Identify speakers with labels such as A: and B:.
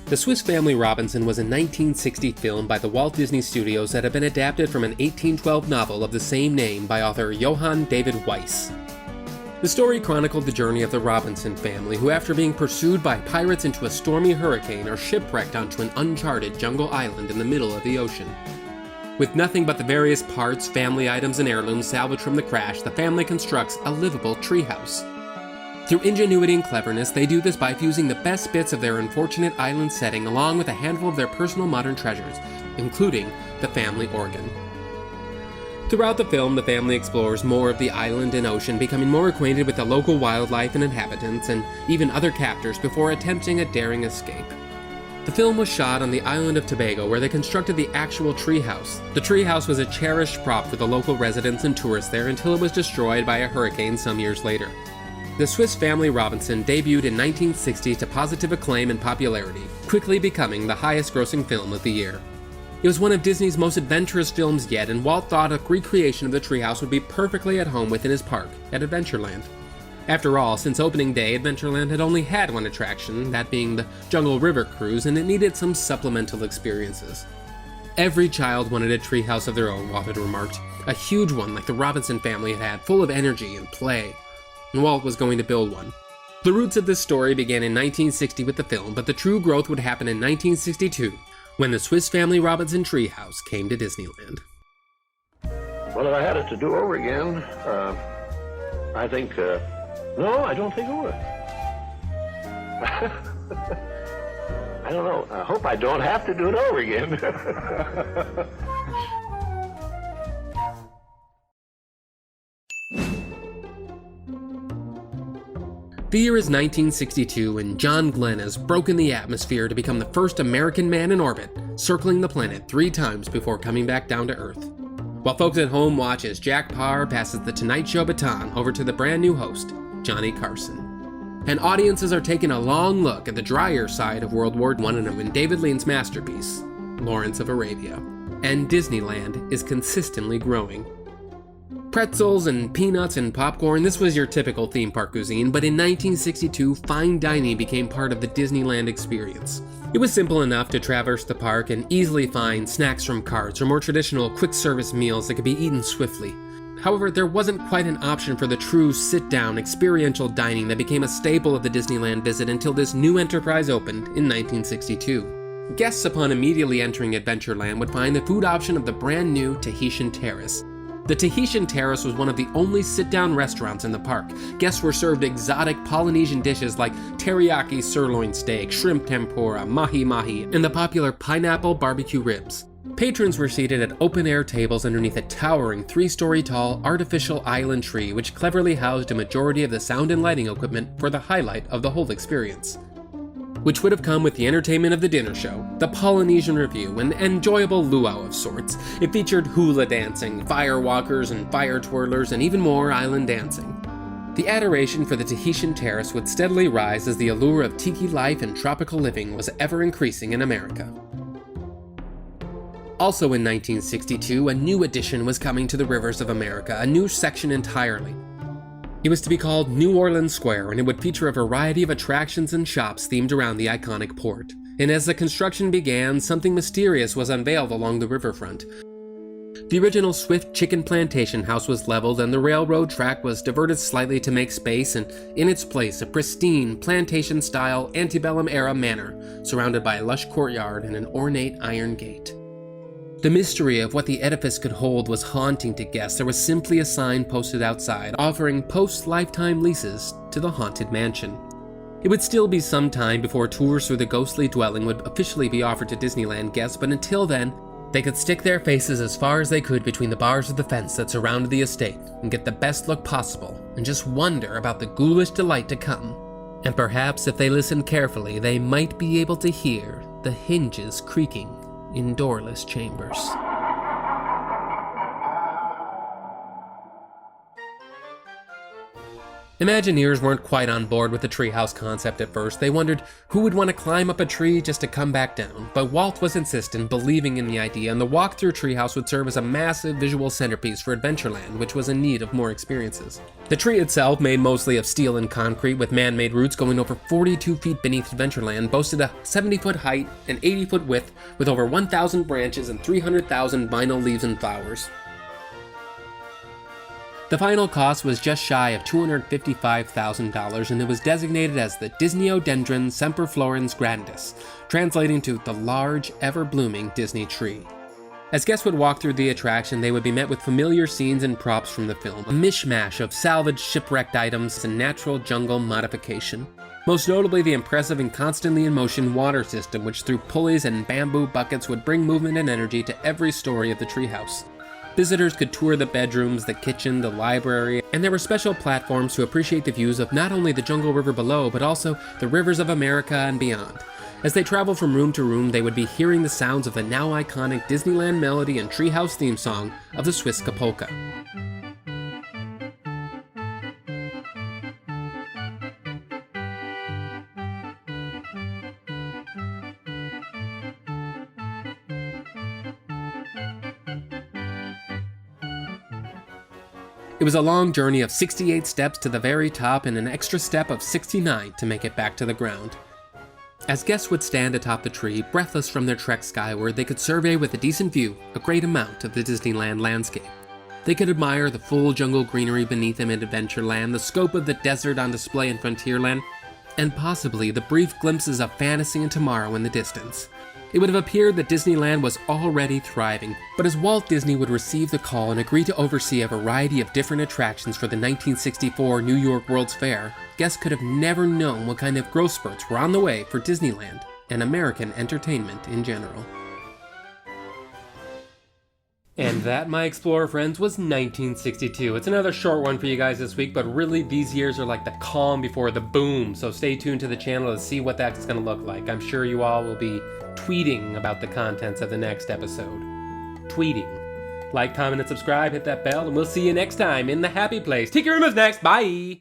A: The Swiss Family Robinson was a 1960 film by the Walt Disney Studios that had been adapted from an 1812 novel of the same name by author Johann David Weiss. The story chronicled the journey of the Robinson family, who after being pursued by pirates into a stormy hurricane are shipwrecked onto an uncharted jungle island in the middle of the ocean. With nothing but the various parts, family items, and heirlooms salvaged from the crash, the family constructs a livable treehouse. Through ingenuity and cleverness, they do this by fusing the best bits of their unfortunate island setting along with a handful of their personal modern treasures, including the family organ. Throughout the film, the family explores more of the island and ocean, becoming more acquainted with the local wildlife and inhabitants, and even other captors before attempting a daring escape. The film was shot on the island of Tobago, where they constructed the actual treehouse. The treehouse was a cherished prop for the local residents and tourists there until it was destroyed by a hurricane some years later. The Swiss Family Robinson debuted in 1960 to positive acclaim and popularity, quickly becoming the highest-grossing film of the year. It was one of Disney's most adventurous films yet, and Walt thought a recreation of the treehouse would be perfectly at home within his park at Adventureland. After all, since opening day, Adventureland had only had one attraction, that being the Jungle River Cruise, and it needed some supplemental experiences. Every child wanted a treehouse of their own, Walt had remarked, a huge one like the Robinson family had had, full of energy and play. And Walt was going to build one. The roots of this story began in 1960 with the film, but the true growth would happen in 1962, when the Swiss Family Robinson treehouse came to Disneyland.
B: Well, if I had it to do over again, I think, no, I don't think I would. I don't know. I hope I don't have to do it over again.
A: The year is 1962, and John Glenn has broken the atmosphere to become the first American man in orbit, circling the planet 3 times before coming back down to Earth. While folks at home watch as Jack Paar passes the Tonight Show baton over to the brand new host, Johnny Carson. And audiences are taking a long look at the drier side of World War I in David Lean's masterpiece, Lawrence of Arabia. And Disneyland is consistently growing. Pretzels and peanuts and popcorn, this was your typical theme park cuisine, but in 1962, fine dining became part of the Disneyland experience. It was simple enough to traverse the park and easily find snacks from carts or more traditional quick-service meals that could be eaten swiftly. However, there wasn't quite an option for the true sit-down, experiential dining that became a staple of the Disneyland visit until this new enterprise opened in 1962. Guests upon immediately entering Adventureland would find the food option of the brand new Tahitian Terrace. The Tahitian Terrace was one of the only sit-down restaurants in the park. Guests were served exotic Polynesian dishes like teriyaki sirloin steak, shrimp tempura, mahi-mahi, and the popular pineapple barbecue ribs. Patrons were seated at open-air tables underneath a towering 3-story tall artificial island tree which cleverly housed a majority of the sound and lighting equipment for the highlight of the whole experience, which would have come with the entertainment of the dinner show, the Polynesian Review, an enjoyable luau of sorts. It featured hula dancing, fire walkers and fire twirlers, and even more island dancing. The adoration for the Tahitian Terrace would steadily rise as the allure of tiki life and tropical living was ever increasing in America. Also in 1962, a new addition was coming to the rivers of America, a new section entirely. It was to be called New Orleans Square, and it would feature a variety of attractions and shops themed around the iconic port. And as the construction began, something mysterious was unveiled along the riverfront. The original Swift Chicken Plantation House was leveled, and the railroad track was diverted slightly to make space, and in its place, a pristine, plantation-style, antebellum-era manor, surrounded by a lush courtyard and an ornate iron gate. The mystery of what the edifice could hold was haunting to guests. There was simply a sign posted outside, offering post-lifetime leases to the haunted mansion. It would still be some time before tours through the ghostly dwelling would officially be offered to Disneyland guests, but until then, they could stick their faces as far as they could between the bars of the fence that surrounded the estate and get the best look possible, and just wonder about the ghoulish delight to come. And perhaps if they listened carefully, they might be able to hear the hinges creaking in doorless chambers. Imagineers weren't quite on board with the treehouse concept at first. They wondered who would want to climb up a tree just to come back down. But Walt was insistent, believing in the idea, and the walk-through treehouse would serve as a massive visual centerpiece for Adventureland, which was in need of more experiences. The tree itself, made mostly of steel and concrete with man-made roots going over 42 feet beneath Adventureland, boasted a 70-foot height and 80-foot width with over 1,000 branches and 300,000 vinyl leaves and flowers. The final cost was just shy of $255,000, and it was designated as the Disneyodendron Semperflorens Grandis, translating to the large, ever-blooming Disney tree. As guests would walk through the attraction, they would be met with familiar scenes and props from the film, a mishmash of salvaged shipwrecked items and natural jungle modification. Most notably the impressive and constantly in motion water system, which through pulleys and bamboo buckets would bring movement and energy to every story of the treehouse. Visitors could tour the bedrooms, the kitchen, the library, and there were special platforms to appreciate the views of not only the Jungle River below, but also the rivers of America and beyond. As they traveled from room to room, they would be hearing the sounds of the now iconic Disneyland melody and treehouse theme song of the Swiss Polka. It was a long journey of 68 steps to the very top and an extra step of 69 to make it back to the ground. As guests would stand atop the tree, breathless from their trek skyward, they could survey with a decent view a great amount of the Disneyland landscape. They could admire the full jungle greenery beneath them in Adventureland, the scope of the desert on display in Frontierland, and possibly the brief glimpses of fantasy and tomorrow in the distance. It would have appeared that Disneyland was already thriving, but as Walt Disney would receive the call and agree to oversee a variety of different attractions for the 1964 New York World's Fair, guests could have never known what kind of growth spurts were on the way for Disneyland and American entertainment in general. And that, my Explorer friends, was 1962. It's another short one for you guys this week, but really these years are like the calm before the boom, so stay tuned to the channel to see what that's going to look like. I'm sure you all will be tweeting about the contents of the next episode. Tweeting. Like, comment, and subscribe, hit that bell, and we'll see you next time in the Happy Place. Tiki Room is next. Bye!